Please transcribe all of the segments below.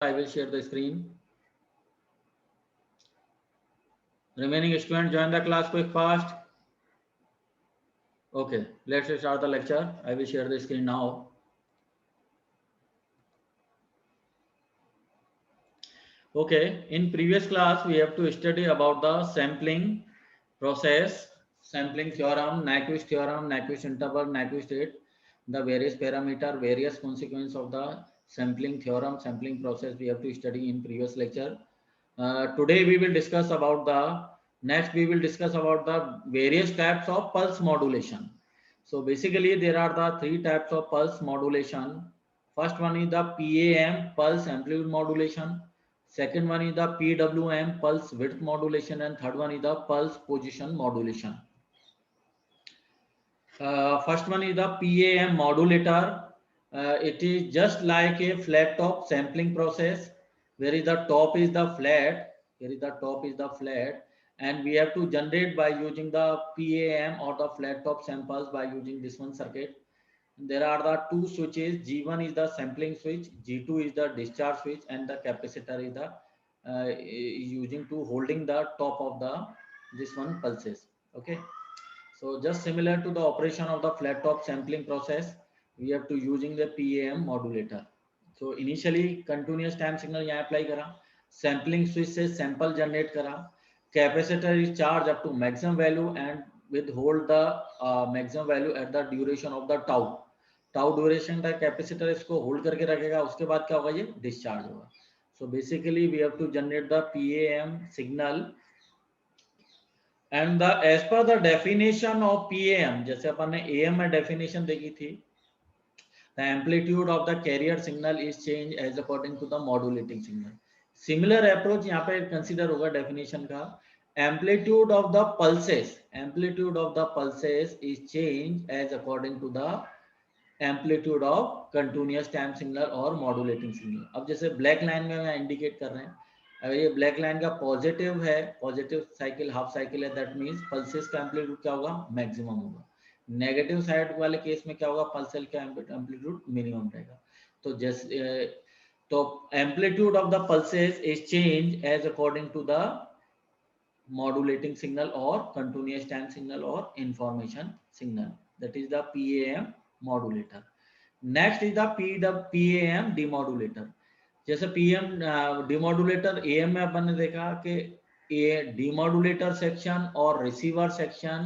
I will share the screen. Remaining students join the class quick fast. Okay, let's start the lecture. I will share the screen now. Okay, in previous class we have to study about the sampling process, sampling theorem, Nyquist theorem, Nyquist interval, Nyquist state, the various parameter, various consequence of the sampling theorem, sampling process we have to study in previous lecture. Today we will discuss about the various types of pulse modulation. So basically there are the three types of pulse modulation. First one is the PAM, pulse amplitude modulation. Second one is the PWM, pulse width modulation, and third one is the pulse position modulation. First one is the PAM modulator. It is just like a flat top sampling process, where is the top is the flat, and we have to generate by using the PAM or the flat top samples by using this one circuit. There are the two switches. G1 is the sampling switch, G2 is the discharge switch, and the capacitor is the using to holding the top of the this one pulses. Okay. So just similar to the operation of the flat top sampling process, we have to using the PAM modulator. So initially continuous time signal यहाँ apply करा, sampling switch से sample generate करा, capacitor is charged up to maximum value and withhold the maximum value at the duration of the tau. Tau duration का capacitor इसको hold करके रखेगा, उसके बाद क्या होगा, ये discharge होगा. So basically we have to generate the PAM signal. And the as पर द डेफिनेशन ऑफ PAM, जैसे अपन ने AM में डेफिनेशन देखी थी, the amplitude of the carrier signal is change as according to the modulating signal. Similar approach यहाँ पे consider होगा डेफिनेशन का. Amplitude of the pulses is change as according to the amplitude of continuous time signal और modulating signal. अब जैसे black line में मैं indicate कर रहे हैं, अगर ये ब्लैक लाइन का पॉजिटिव है, पॉजिटिव साइकिल हाफ साइकिल है, दैट मींस पल्सेस का एम्पलीट्यूड क्या होगा, मैक्सिमम होगा. नेगेटिव साइड वाले केस में क्या होगा, पल्सेस का एम्पलीट्यूड मिनिमम रहेगा. तो जैसे तो amplitude of the pulses is change as according to the modulating signal और कंटिन्यूअस टाइम सिग्नल और information signal, that is the PAM modulator. Next is the PAM demodulator. जैसे PM डिमोडुलेटर AM में अपन ने देखा कि डिमोडुलेटर सेक्शन और receiver section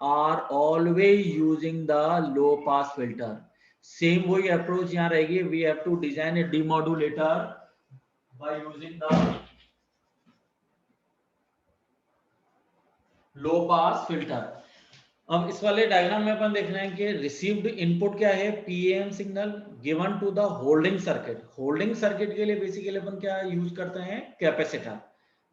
are always using the low pass filter. Same वही अप्रोच यहाँ रहेगी. We have to design a demodulator by using the low pass filter. अब इस वाले डायग्राम में अपन देख रहे हैं कि रिसीव्ड इनपुट क्या है, PAM signal given to the holding circuit. Holding circuit के लिए बेसिकली अपन क्या यूज करते हैं, capacitor.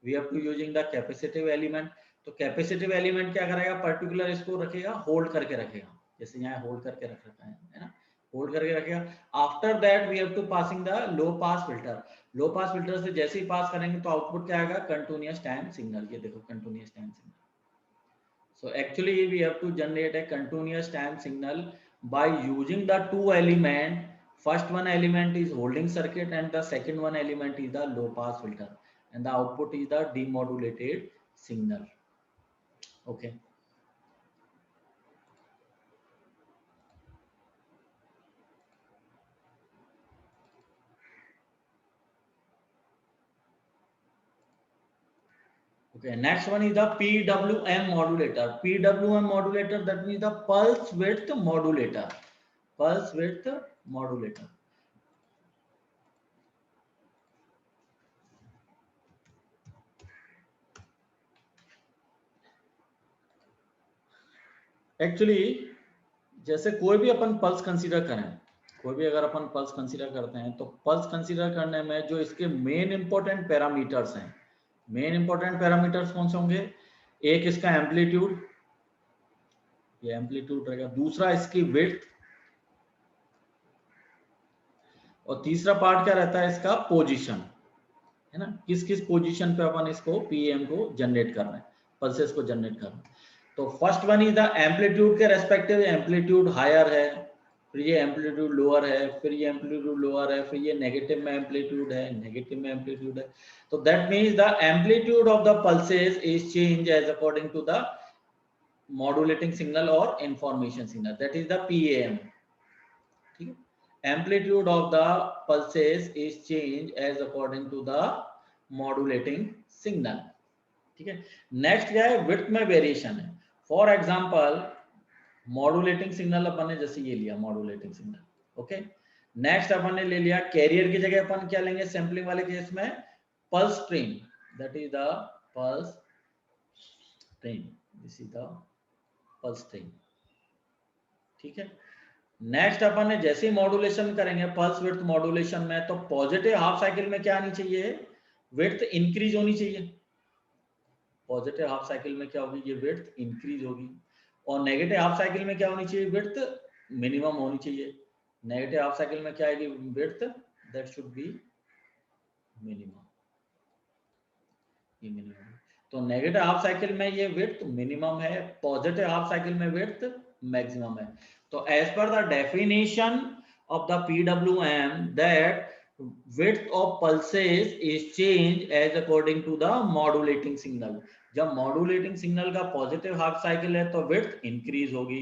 We have to using the capacitive element. तो कैपेसिटिव एलिमेंट क्या करेगा, पर्टिकुलर इसको रखेगा, होल्ड करके रखेगा, जैसे यहाँ होल्ड करके रख रखा है ना, होल्ड करके रखेगा. After that we have to passing the low pass filter. Low pass filter से जैसे ही पास करेंगे तो आउटपुट क्या आएगा, कंटिन्यूअस टाइम सिग्नल. ये देखो continuous time signal. So actually we have to generate a continuous time signal by using the two element. First one element is holding circuit and the second one element is the low pass filter, and the output is the demodulated signal. Okay. Okay, next one is the PWM modulator. PWM modulator, that means the pulse width modulator. Pulse width modulator. Actually जैसे कोई भी अपन pulse consider करें, कोई भी अगर अपन pulse consider करते हैं तो पल्स कंसीडर करने में जो इसके मेन इंपॉर्टेंट पैरामीटर्स हैं, मेन इंपॉर्टेंट पैरामीटर्स कौन से होंगे, एक इसका एम्पलीट्यूड, ये एम्पलीट्यूड रहेगा, दूसरा इसकी विड्थ, और तीसरा पार्ट क्या रहता है, इसका पोजीशन, है ना, किस किस पोजीशन पे अपन इसको PAM को जनरेट कर रहे हैं, पल्सेस को जनरेट कर रहे हैं. तो first one is the amplitude के रेस्पेक्टिव, एम्पलीट्यूड हायर है फिर ये एम्पलीट्यूड लोअर है, फिर ये एम्पलीट्यूड लोअर है, फिर ये नेगेटिव में एम्पलीट्यूड है, नेगेटिव में एम्पलीट्यूड है। तो that means the amplitude of the pulses is change as according to the modulating signal और information signal, that is the PAM। ठीक है, amplitude of the pulses is change as according to the modulating signal. ठीक है, next क्या है, width में variation है। For example modulating signal अपन ने जैसे ये लिया मॉड्यूलेटिंग सिग्नल, ओके। नेक्स्ट अपन ने ले लिया कैरियर की जगह अपन क्या लेंगे सैंपलिंग वाले केस में, pulse train, that is the pulse train, this is the pulse train. ठीक है, नेक्स्ट अपन ने जैसे ही मॉड्यूलेशन करेंगे पल्स विड्थ मॉड्यूलेशन में, तो पॉजिटिव हाफ साइकिल में क्या आनी चाहिए, विड्थ इंक्रीज होनी चाहिए। पॉजिटिव हाफ साइकिल में क्या होगी, ये विड्थ इंक्रीज होगी। और नेगेटिव हाफ साइकिल में क्या होनी चाहिए, विड्थ मिनिमम होनी चाहिए। नेगेटिव हाफ साइकिल में क्या आएगी, width that should be minimum, ये मिनिमम। तो नेगेटिव हाफ साइकिल में ये विड्थ मिनिमम है, पॉजिटिव हाफ साइकिल में विड्थ मैक्सिमम है। तो एज पर the definition of the PWM that width of pulses is changed as according to the modulating signal। जब मॉड्यूलेटिंग सिग्नल का पॉजिटिव हाफ साइकिल है तो विड्थ इंक्रीज होगी,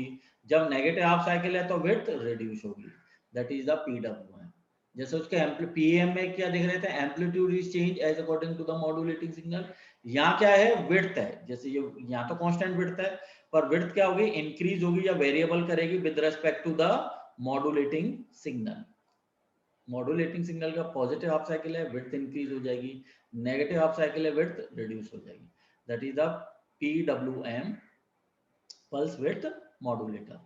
जब नेगेटिव हाफ साइकिल है तो विड्थ रिड्यूस होगी, दैट इज द PWM। जैसे उसके PAM में क्या दिख रहे थे, amplitude is change as according to the modulating signal. यहाँ क्या है, विड्थ है, जैसे ये यहाँ तो कांस्टेंट विड्थ है, पर विड्थ क्या होगी, इंक्रीज होगी या वेरिएबल करेगी with respect to the modulating signal. Modulating signal का पॉजिटिव हाफ साइकिल है, विड्थ इंक्रीज हो जाएगी, नेगेटिव हाफ साइकिल है, विड्थ रिड्यूस हो जाएगी, that is the PWM, pulse width modulator.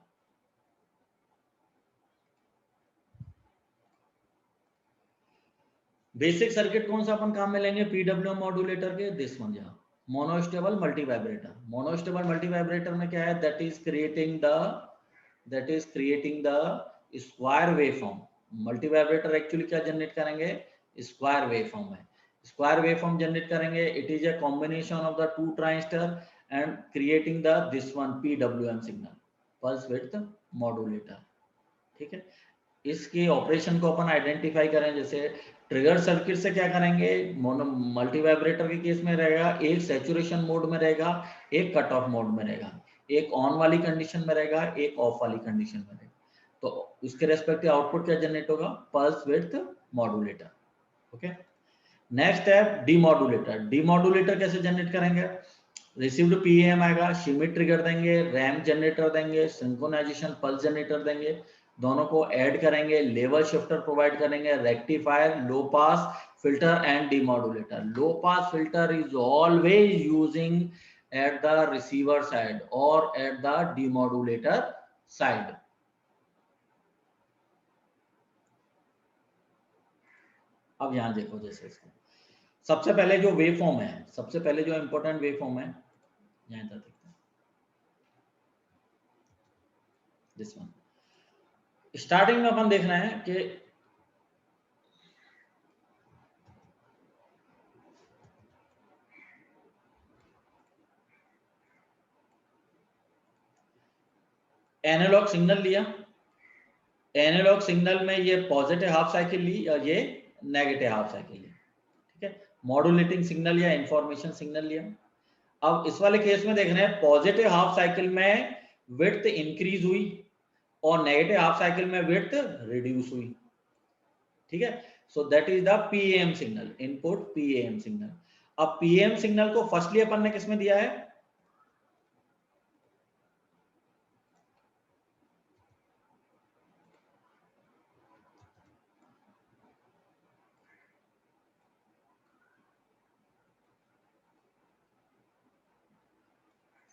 Basic circuit कौन सा अपन काम में लेंगे PWM मॉड्यूलेटर के, दिस वन, जहां monostable multivibrator. Monostable multivibrator में क्या है, that is creating the square waveform. Multivibrator actually क्या जनरेट करेंगे, स्क्वायर वेवफॉर्म है, स्क्वायर वेवफॉर्म जनरेट करेंगे। It is a combination of the two transistor and creating the this one PWM signal, pulse width modulator. ठीक है, इसके operation को अपन identify करें, जैसे ट्रिगर सर्किट से क्या करेंगे, मल्टी वाइब्रेटर के केस में रहेगा, एक सैचुरेशन मोड में रहेगा, एक कट ऑफ मोड में रहेगा, एक ऑन वाली कंडीशन में रहेगा, एक ऑफ वाली कंडीशन में रहेगा। तो उसके रेस्पेक्टिव आउटपुट क्या जनरेट होगा, pulse width modulator. Okay, next है डीमॉड्यूलेटर। डीमॉड्यूलेटर कैसे जनरेट करेंगे, रिसीव्ड PAM आएगा, शिमिट ट्रिगर देंगे, रैम्प जनरेटर देंगे, सिंक्रोनाइजेशन पल्स जनरेटर देंगे, दोनों को ऐड करेंगे, लेवल शिफ्टर प्रोवाइड करेंगे, rectifier, low pass filter and demodulator. Low pass filter is always using at the receiver side और एट द डीमॉड्यूलेटर साइड। अब यहां देखो, जैसे इसको सबसे पहले जो वेव फॉर्म है, सबसे पहले जो इंपॉर्टेंट वेव फॉर्म है, यहां तक देखते हैं, दिस वन। स्टार्टिंग में अपन देख रहे हैं कि एनालॉग सिग्नल लिया, एनालॉग सिग्नल में ये पॉजिटिव हाफ साइकिल ली और ये नेगेटिव हाफ साइकिल ली। ठीक है, मॉड्यूलेटिंग सिग्नल या इंफॉर्मेशन सिग्नल लिया। अब इस वाले केस में देख रहे हैं पॉजिटिव हाफ साइकिल में विड्थ इंक्रीज हुई और नेगेटिव हाफ साइकिल में विड्थ रिड्यूस हुई। ठीक है, सो that is the PAM signal, input PAM signal. अब PAM सिग्नल को फर्स्टली अपन ने किसमें दिया है,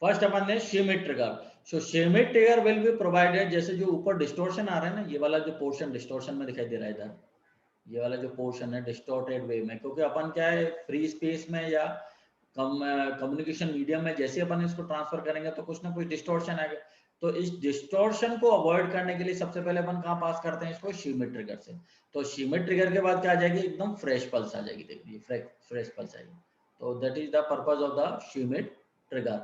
फर्स्ट अपन ने Schmidt trigger. So Schmidt trigger will be provided, जैसे जो ऊपर डिस्टोर्शन आ रहा है ना, ये वाला जो पोर्शन डिस्टोर्शन में दिखाई दे रहा है इधर, ये वाला जो पोर्शन है डिस्टॉर्टेड वे में, क्योंकि अपन क्या है फ्री स्पेस में या कम्युनिकेशन मीडियम में जैसे अपन इसको ट्रांसफर करेंगे तो कुछ ना कुछ डिस्टॉर्शन आएगा। तो इस डिस्टॉर्शन को अवॉइड करने के लिए सबसे पहले अपन कहाँ पास करते हैं इसको, शिमिट ट्रिगर से। तो शिमिट ट्रिगर के बाद क्या आ जाएगी, एकदम फ्रेश पल्स आ जाएगी, देखिए फ्रेश पल्स आएगी। तो that is the purpose of the Schmidt trigger.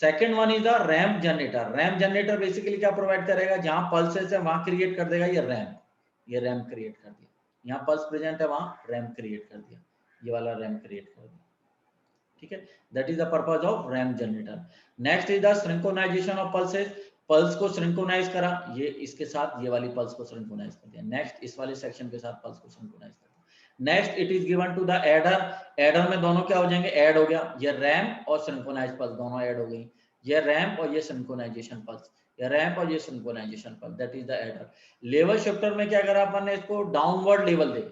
Second one is the ramp generator. Ramp generator basically क्या प्रोवाइड करेगा, जहां पल्सेस है वहां क्रिएट कर देगा ये रैम्प, ये रैम्प क्रिएट कर दिया, यहाँ पल्स प्रेजेंट है वहां रैम्प क्रिएट कर दिया, ये वाला रैम्प क्रिएट कर दिया, ठीक है। That is the purpose of ramp generator. Next is the synchronization of pulses. Pulse को सिंक्रोनाइज करा, ये इसके साथ ये वाली पल्स को सिंक्रोनाइज कर दिया, नेक्स्ट इस वाले सेक्शन के साथ पल्स को सिंक्रोनाइज कर दिया। Next it is given to the adder. Adder में दोनों क्या हो जाएंगे, ऐड हो गया, ये रैम्प और सिंक्रोनाइज पल्स दोनों ऐड हो गई, ये रैम्प और ये सिंक्रोनाइजेशन पल्स, ये रैम्प और ये synchronization pulse, that is the adder. Level shifter में क्या करा अपन ने, इसको डाउनवर्ड लेवल दे,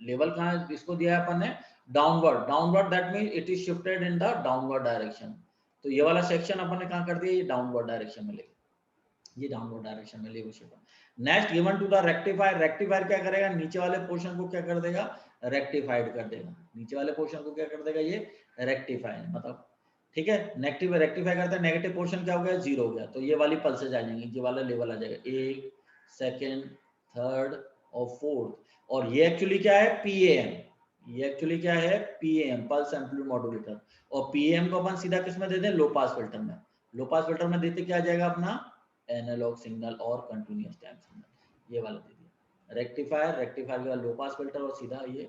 लेवल कहाँ इसको दिया अपन ने, downward, downward that mean it is shifted in the downward direction. तो ये वाला सेक्शन अपन ने कहाँ कर दिया, ये डाउनवर्ड डायरेक्शन में ले, ये डाउनवर्ड डायरेक्शन में level shift. Next given to the rectifier. Rectifier क्या करेगा, नीचे वाले पोर्शन को क्या कर देगा, रेक्टिफाइड कर देगा, नीचे वाले पोर्शन को क्या कर देगा, ये रेक्टिफाई, मतलब ठीक है। नेगेटिव रेक्टिफाई करता है, नेगेटिव पोर्शन क्या हो गया, जीरो हो गया, तो ये वाली पल्सेज आ जाएंगी, ये वाला लेवल आ जाएगा, एक, सेकेंड, थर्ड और फोर्थ। और ये एक्चुअली क्या है, पीएएम, ये एक्चुअली क्या है, पीएएम, पल्स एम्पलीट्यूड मॉड्यूलेटर। और पीएएम को अपन सीधा किस में देते हैं, लो पास फिल्टर में। लो पास फिल्टर में देते क्या आ जाएगा अपना, एनालॉग सिग्नल और कंटीन्यूअस टाइम सिग्नल, ये वाला दे दिया। रेक्टिफायर, रेक्टिफायर के बाद लो पास फिल्टर और सीधा ये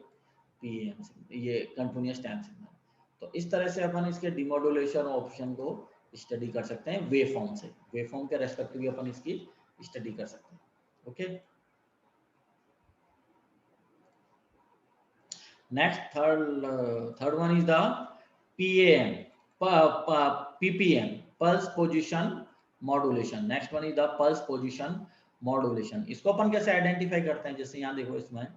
पीएम, ये कंटीन्यूअस टाइम सिग्नल। तो इस तरह से अपन इसके डिमोडुलेशन ऑप्शन को स्टडी कर सकते हैं वेवफॉर्म से, वेवफॉर्म के रेस्पेक्टिव भी अपन इसकी स्टडी कर सकते हैं, okay. Next third one is the PM, ppm, pulse position modulation. Next one is the pulse position modulation. इसको अपन कैसे आइडेंटिफाई करते हैं, जैसे यहाँ देखो, इसमें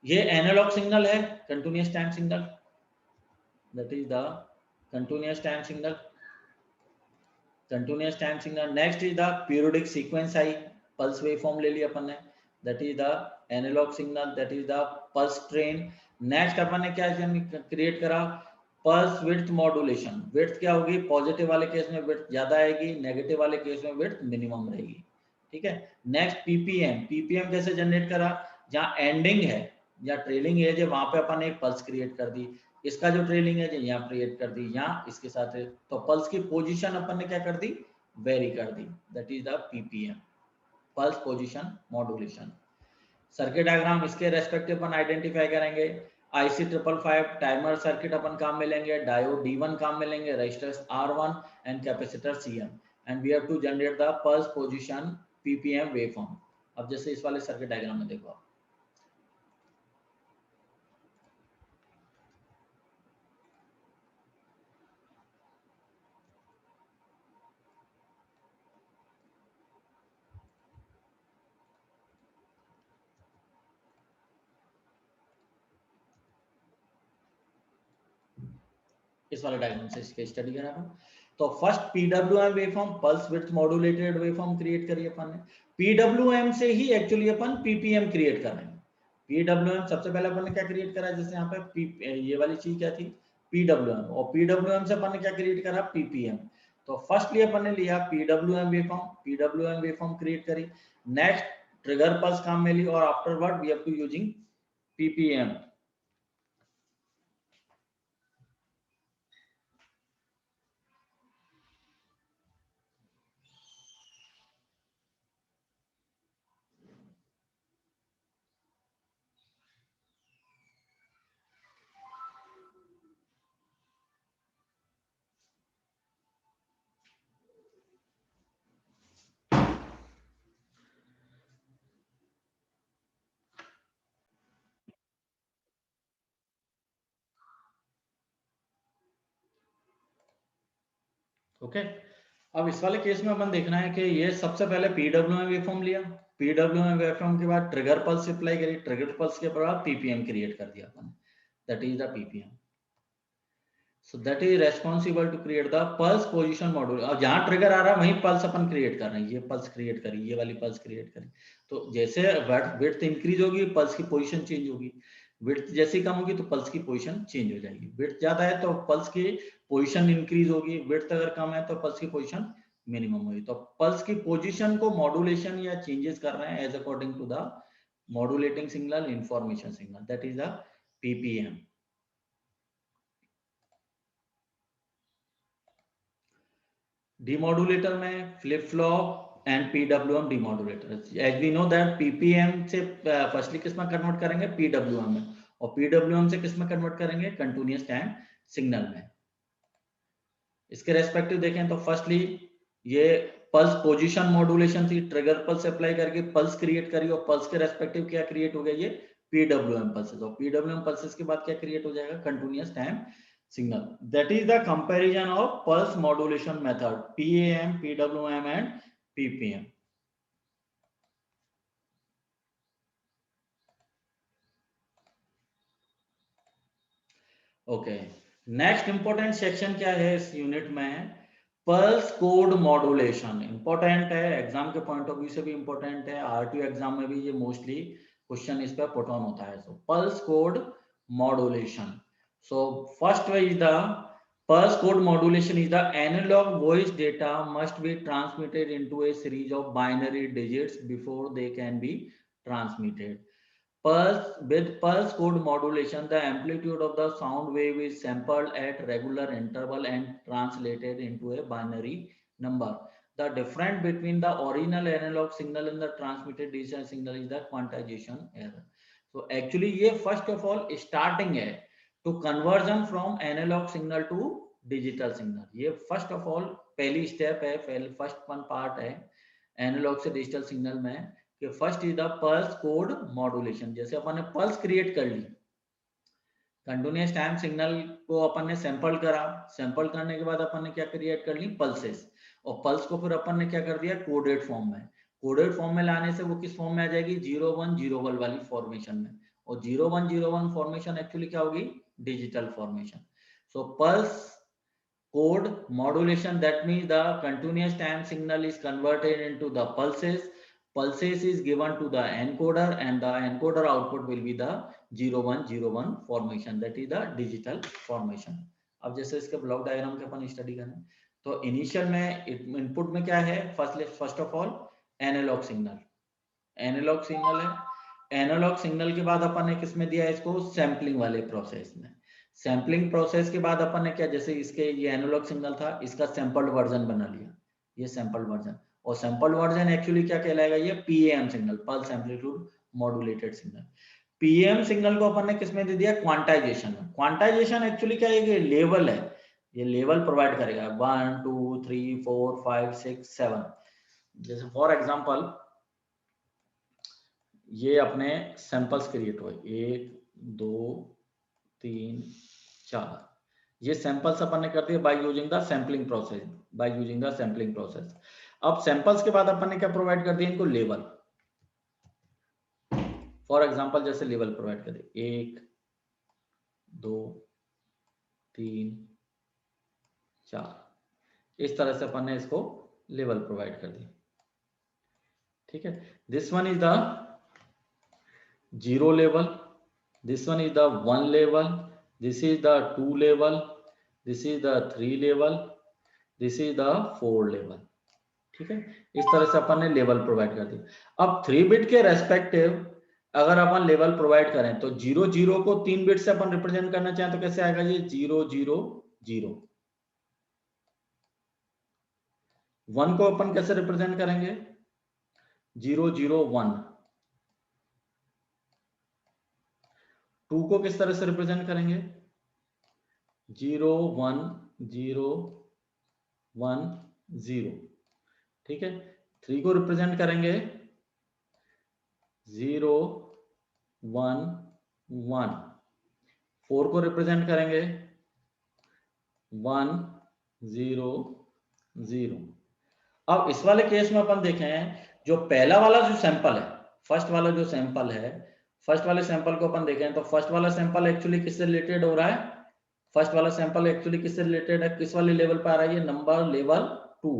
ये एनालॉग सिग्नल है, continuous time signal, that is the continuous time signal, continuous time signal. Next is the periodic sequence आई, पल्स वेवफॉर्म ले लिया अपन ने, that is the analogue signal, that is the pulse train. Next अपन ने क्या create करा, pulse width modulation. Width क्या होगी, पॉजिटिव वाले केस में विड्थ ज्यादा आएगी, नेगेटिव वाले केस में विड्थ मिनिमम रहेगी, ठीक है। नेक्स्ट पीपीएम, पीपीएम कैसे जनरेट करा, जहां एंडिंग है या ट्रेलिंग एज है वहां पे अपन एक पल्स क्रिएट कर दी, इसका जो ट्रेलिंग है यहाँ क्रिएट कर दी, यहाँ इसके साथ है, तो पल्स की पोजीशन अपन ने क्या कर दी, वेरी कर दी, that is the PPM, pulse position modulation. Circuit diagram इसके रेस्पेक्टिव अपन आइडेंटिफाई करेंगे। IC 555 टाइमर सर्किट अपन काम में लेंगे, डायोड D1 काम में लेंगे, resistors R1 and capacitor CM, and we have to generate the pulse position PPM waveform. अब जैसे इस वाले सर्किट डायग्राम में देखो आप, इस वाले डायग्राम से इसके स्टडी करा था। तो first PWM waveform, pulse width modulated waveform create करी अपन ने। पीडब्ल्यूएम से ही एक्चुअली अपन पीपीएम क्रिएट कर रहे हैं। पीडब्ल्यूएम सबसे पहले अपन ने क्या क्रिएट करा, जैसे यहाँ पे ये वाली चीज क्या थी, पीडब्ल्यूएम, और पीडब्ल्यूएम से अपन ने क्या क्रिएट करा, पीपीएम। तो फर्स्टली अपन ने लिया PWM waveform, PWM waveform create करी। नेक्स्ट ट्रिगर पल्स काम में ली, और afterward we have to using PPM. Okay, अब इस वाले केस में अपन देखना है कि ये सबसे पहले पीडब्ल्यूएम वेवफॉर्म लिया, पीडब्ल्यूएम वेवफॉर्म के बाद ट्रिगर पल्स अप्लाई करी, ट्रिगर पल्स के बाद पीपीएम क्रिएट कर दिया अपन, that is the PPM. So that is responsible to create the pulse position module. अब जहां ट्रिगर आ रहा है वहीं पल्स अपन क्रिएट कर रहे हैं, ये पल्स क्रिएट करी, ये वाली पल्स क्रिएट करी। तो जैसे विड्थ इंक्रीज होगी पल्स की पोजीशन चेंज होगी, विड्थ जैसी कम होगी तो पल्स की पोजीशन चेंज हो जाएगी। विड्थ ज्यादा है तो पल्स की पोजीशन इंक्रीज होगी, विड्थ अगर कम है तो पल्स की पोजीशन मिनिमम होगी। तो पल्स की पोजीशन को मॉड्यूलेशन या चेंजेस कर रहे हैं as according to the modulating signal information signal, that is the PPM. Demodulator में flip flop and PWM demodulator. As we know that PPM से फर्स्टली किस में कन्वर्ट करेंगे, पीडब्ल्यूएम में, और पीडब्ल्यूएम से किस में कन्वर्ट करेंगे, कंटिन्यूअस टाइम सिग्नल में। इसके रेस्पेक्टिव देखें तो फर्स्टली ये पल्स पोजीशन मॉड्यूलेशन थी, ट्रिगर पल्स अप्लाई करके पल्स क्रिएट करी, और पल्स के रेस्पेक्टिव क्या क्रिएट हो गया, ये पीडब्ल्यूएम पल्सेस। और पीडब्ल्यूएम पल्सेस के बाद क्या क्रिएट हो जाएगा, continuous time signal. That is the comparison of pulse modulation method, PAM, PWM and PPM. Okay, next important section क्या है इस यूनिट में, पल्स कोड मॉड्यूलेशन। इंपॉर्टेंट है, एग्जाम के पॉइंट ऑफ व्यू से भी इंपॉर्टेंट है, आरटीओ एग्जाम में भी ये मोस्टली क्वेश्चन इस पर पुट ऑन होता है। So pulse code modulation, so first is the pulse code modulation is the analog voice data must be transmitted into a series of binary digits before they can be transmitted. With pulse code modulation, the amplitude of the sound wave is sampled at regular interval and translated into a binary number. The difference between the original analog signal and the transmitted digital signal is the quantization error. So actually ये first of all starting है to conversion from analog signal to digital signal. ये first of all पहली step है, first one part है analog से digital signal में, कि first is the pulse code modulation. जैसे अपन ने पल्स क्रिएट कर ली, कंटिन्यूअस टाइम सिग्नल को अपन ने सैंपल करा, सैंपल करने के बाद अपन ने क्या क्रिएट कर ली, पल्सेस, और पल्स को फिर अपन ने क्या कर दिया, कोडेड फॉर्म में। कोडेड फॉर्म में लाने से वो किस फॉर्म में आ जाएगी, 0101 वाली फॉर्मेशन में, और 0101 फॉर्मेशन एक्चुअली क्या होगी, digital formation. So pulse code modulation, that means the continuous time signal is converted into the pulses is given to the encoder, and the encoder output will be the 0101 formation, that is the digital formation. अब जैसे इसके block diagram के अपन study करें तो initial में input में क्या है, first of all analog signal, analog signal है। एनालॉग सिग्नल के बाद अपन ने किसमें दिया इसको, सैम्पलिंग वाले प्रोसेस में। सैम्पलिंग प्रोसेस के बाद अपन ने क्या, जैसे इसके ये एनालॉग सिग्नल था, इसका सैंपल्ड वर्जन बना लिया, ये सैंपल्ड वर्जन, और सैंपल्ड वर्जन एक्चुअली क्या कहलाएगा, ये PM signal, pulse amplitude modulated signal. PM signal को अपन ने किसमें दे दिया, क्वांटाइजेशन में। क्वांटाइजेशन एक्चुअली क्या है, ये लेवल है, ये लेवल प्रोवाइड करेगा 1 2 3 4 5 6 7। जैसे फॉर एग्जांपल ये अपने सैंपल्स क्रिएट हुए 1 2 3 4, ये सैंपल्स अपन ने कर दिए bye using the sampling process, bye using the sampling process. अब सैंपल्स के बाद अपन ने क्या प्रोवाइड कर दिया इनको, लेवल। फॉर एग्जांपल जैसे लेवल प्रोवाइड कर दिए 1 2 3 4, इस तरह से अपन ने इसको लेवल प्रोवाइड कर दिया, ठीक है। This one is the 0 level, this one is the 1 level, this is the 2 level, this is the 3 level, this is the 4 level, ठीक है। इस तरह से अपन ने लेवल प्रोवाइड कर दिया। अब 3 बिट के रेस्पेक्टिव अगर अपन लेवल प्रोवाइड करें तो 0 0 को 3 बिट से अपन रिप्रेजेंट करना चाहें तो कैसे आएगा, ये 0 0 0। 1 को अपन कैसे रिप्रेजेंट करेंगे, 0 0 1। 2 को किस तरह से रिप्रेजेंट करेंगे, 0 1 0 1 0, ठीक है। 3 को रिप्रेजेंट करेंगे 0 1 1। 4 को रिप्रेजेंट करेंगे 1 0 0। अब इस वाले केस में अपन देखें, जो पहला वाला जो सैंपल है, फर्स्ट वाला जो सैंपल है, फर्स्ट वाले सैंपल को अपन देखें तो फर्स्ट वाला सैंपल एक्चुअली किससे रिलेटेड हो रहा है, फर्स्ट वाला सैंपल एक्चुअली किससे रिलेटेड है, किस वाले लेवल पर आ रहा है, ये नंबर लेवल 2।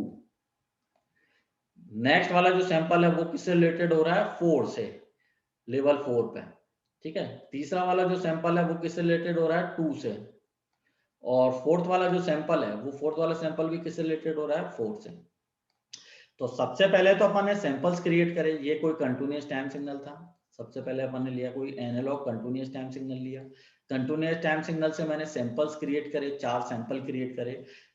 नेक्स्ट वाला जो सैंपल है वो किससे रिलेटेड हो रहा है, 4 से, लेवल 4 पे, ठीक है। तीसरा वाला जो सैंपल है वो किससे रिलेटेड हो रहा है, 2 से, और फोर्थ वाला जो सैंपल है वो फोर्थ वाला सैंपल भी किससे रिलेटेड हो रहा है, 4 से। तो सबसे पहले तो अपन ने सैंपल्स क्रिएट करे, ये कोई कंटिन्यूअस टाइम सिग्नल था, सबसे पहले अपन ने लिया कोई एनालॉग कंटिन्यूअस टाइम सिग्नल लिया, कंटिन्यूअस टाइम सिग्नल से मैंने सैंपल्स क्रिएट करे, 4 सैंपल क्रिएट करे।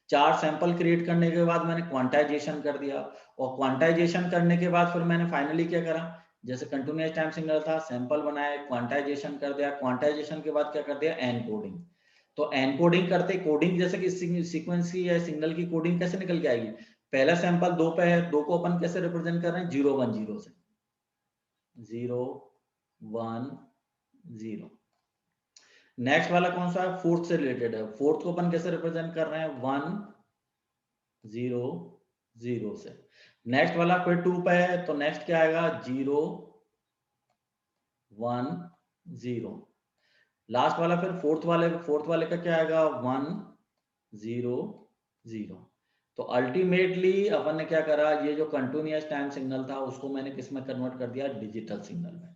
4 सैंपल क्रिएट करने के बाद मैंने क्वांटाइजेशन कर दिया, और क्वांटाइजेशन करने के बाद फिर मैंने फाइनली क्या करा, जैसे कंटिन्यूअस टाइम सिग्नल था, सैंपल बनाए, क्वांटाइजेशन कर दिया, क्वांटाइजेशन के बाद क्या कर दिया, एनकोडिंग। तो एनकोडिंग करते, कोडिंग जैसे कि सीक्वेंस की या सिग्नल की कोडिंग कैसे निकल के आएगी, पहला सैंपल 2 पे है, 2 को अपन कैसे रिप्रेजेंट कर रहे हैं, 0 1 0 से, 0 1 0। नेक्स्ट वाला कौन सा है, फोर्थ से रिलेटेड है, फोर्थ को अपन कैसे रिप्रेजेंट कर रहे हैं, 1 0 0 से। नेक्स्ट वाला फिर 2 पे है, तो नेक्स्ट क्या आएगा, 0 1 0। लास्ट वाला फिर फोर्थ वाले का क्या आएगा, 1 0 0। तो अल्टीमेटली अपन ने क्या करा, ये जो कंटिन्यूअस टाइम सिग्नल था उसको मैंने किस में कन्वर्ट कर दिया, डिजिटल सिग्नल में।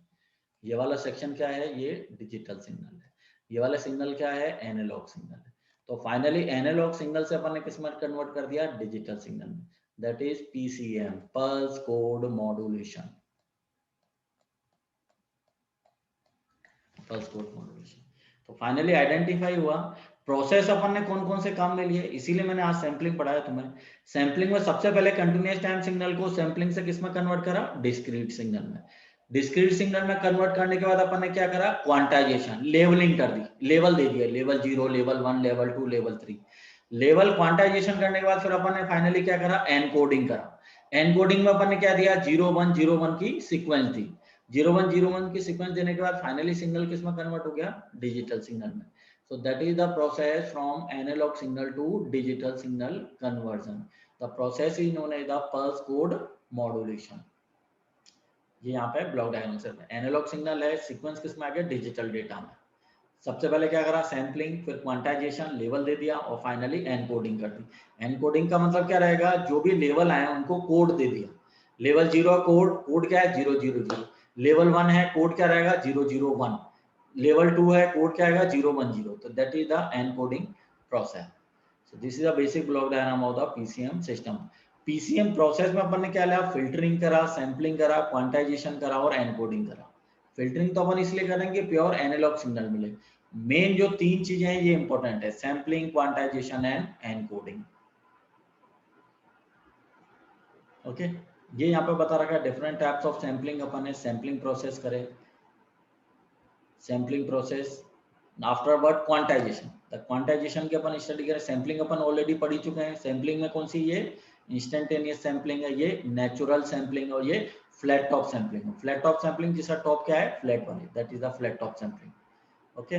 ये वाला सेक्शन क्या है, ये डिजिटल सिग्नल है, ये वाला सिग्नल क्या है, एनालॉग सिग्नल है। तो फाइनली एनालॉग सिग्नल से अपन ने किस में कन्वर्ट कर दिया, डिजिटल सिग्नल में, that is PCM, pulse code modulation, pulse code modulation. तो फाइनली आइडेंटिफाई हुआ प्रोसेस अपन ने कौन कौन से काम में लिए, इसीलिए मैंने आज सैंपलिंग पढ़ाया तुम्हें। सैंपलिंग में सबसे पहले कंटिन्यूअस टाइम सिग्नल को सैंपलिंग से किस में कन्वर्ट करा, डिस्क्रीट सिग्नल में। डिस्क्रीट सिग्नल में कन्वर्ट करने के बाद अपन ने क्या करा, क्वांटाइजेशन, लेवलिंग कर दी, लेवल दे दिया, level 0, level 1, level 2, level 3। Level quantization करने के बाद फिर अपन ने फाइनली क्या करा, एनकोडिंग करा। एनकोडिंग में अपन ने क्या दिया, 0 1 0 1 की सीक्वेंस दी। 0 1 0 1 की सीक्वेंस देने के बाद फाइनली सिग्नल किस में कन्वर्ट हो गया, डिजिटल सिग्नल में। So that is the process from analog signal to digital signal conversion. The process is known as the pulse code modulation. ये यहाँ पे ब्लॉक डायग्राम से एनालॉग सिग्नल है, सीक्वेंस किस में आ गया, डिजिटल डेटा में। सबसे पहले क्या करा, सैम्पलिंग, फिर क्वांटाइजेशन, लेवल दे दिया, और फाइनली एनकोडिंग कर दी। एनकोडिंग का मतलब क्या रहेगा, जो भी लेवल आए उनको कोड दे दिया। लेवल 0 कोड क्या है, 0 0 0। लेवल 1 है, कोड क्या रहेगा, 0 0 1। लेवल 2 है, कोड क्या आएगा, 0 1 0। तो that is the encoding process. So this is the basic block diagram of the PCM system. PCM process में अपन ने क्या लिया, फिल्टरिंग करा, सैम्पलिंग करा, क्वांटाइजेशन करा और एनकोडिंग करा। फिल्टरिंग तो अपन इसलिए करेंगे प्योर एनालॉग सिग्नल मिले। मेन जो 3 चीजें हैं ये इंपॉर्टेंट है, sampling, quantization and encoding. Okay, ये यहाँ पे बता रखा है डिफरेंट टाइप्स ऑफ सैम्पलिंग, अपन ने सैम्पलिंग प्रोसेस करे, sampling process, afterward quantization. Quantization की अपन स्टडी करें, सैम्पलिंग अपन ऑलरेडी पढ़ी चुके हैं। सैम्पलिंग में कौन सी, ये इंस्टेंटेनियस सैम्पलिंग है, ये नेचुरल सैम्पलिंग और ये flat top sampling. Flat top sampling जिसका टॉप क्या है, फ्लैट वाली, that is the flat top sampling. Okay,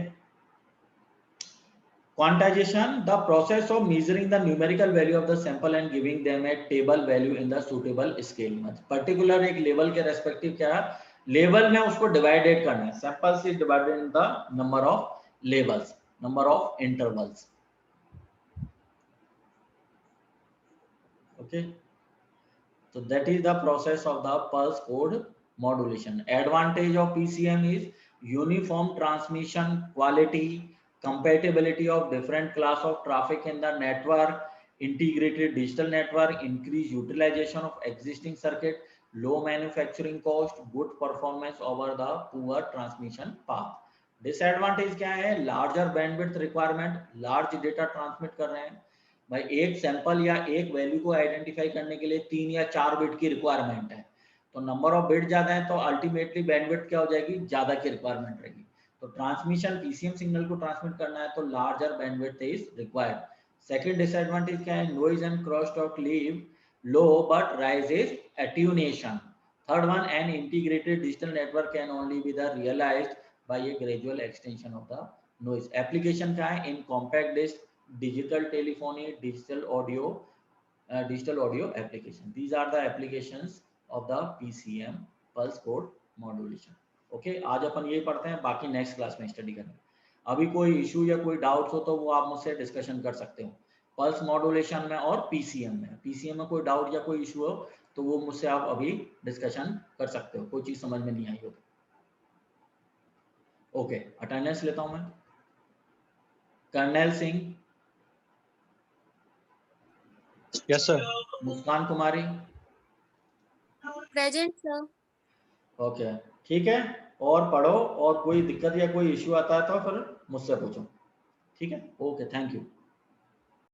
quantization, the process of measuring the numerical value of the sample and giving them a table value in the suitable scale। particular एक level के respective क्या है, level में उसको divided करना है, samples is divided in the number of levels, number of intervals. Okay, so that is the process of the pulse code modulation. Advantage of PCM is uniform transmission quality, compatibility of different class of traffic in the network, integrated digital network, increased utilization of existing circuit, low manufacturing cost, good performance over the poor transmission path. Disadvantage क्या है, larger bandwidth requirement, large data transmit कर रहे हैं भाई, एक sample या एक value को आइडेंटिफाई करने के लिए 3 या 4 बिट की रिक्वायरमेंट है। तो नंबर ऑफ बिट ज्यादा है तो अल्टीमेटली बैंडविड्थ क्या हो जाएगी, ज्यादा की रिक्वायरमेंट रहेगी। तो ट्रांसमिशन, पीसीएम सिग्नल को ट्रांसमिट करना है तो larger bandwidth is required. Second disadvantage क्या है, noise and cross talk leave low but rises attenuation. Third one, an integrated digital network can only be the realized by a gradual extension of the noise. Application क्या है, in compact disc, digital telephony, digital audio application. These are the applications of the PCM, pulse code modulation. Okay, आज अपन ये पढ़ते हैं, बाकी next class में study करेंगे। अभी कोई इशू या कोई डाउट हो तो वो आप मुझसे डिस्कशन कर सकते हो, पल्स मॉड्यूलेशन में और पीसीएम में। पीसीएम में कोई डाउट या कोई इशू हो तो वो मुझसे आप अभी डिस्कशन कर सकते हो, कोई चीज समझ में नहीं आई हो तो। ओके, अटेंडेंस लेता हूं मैं। Karnal Singh, yes sir. Muskan Kumari, present sir. Okay, ठीक है, और पढ़ो, और कोई दिक्कत या कोई इश्यू आता है तो फिर मुझसे पूछो, ठीक है। Okay, thank you.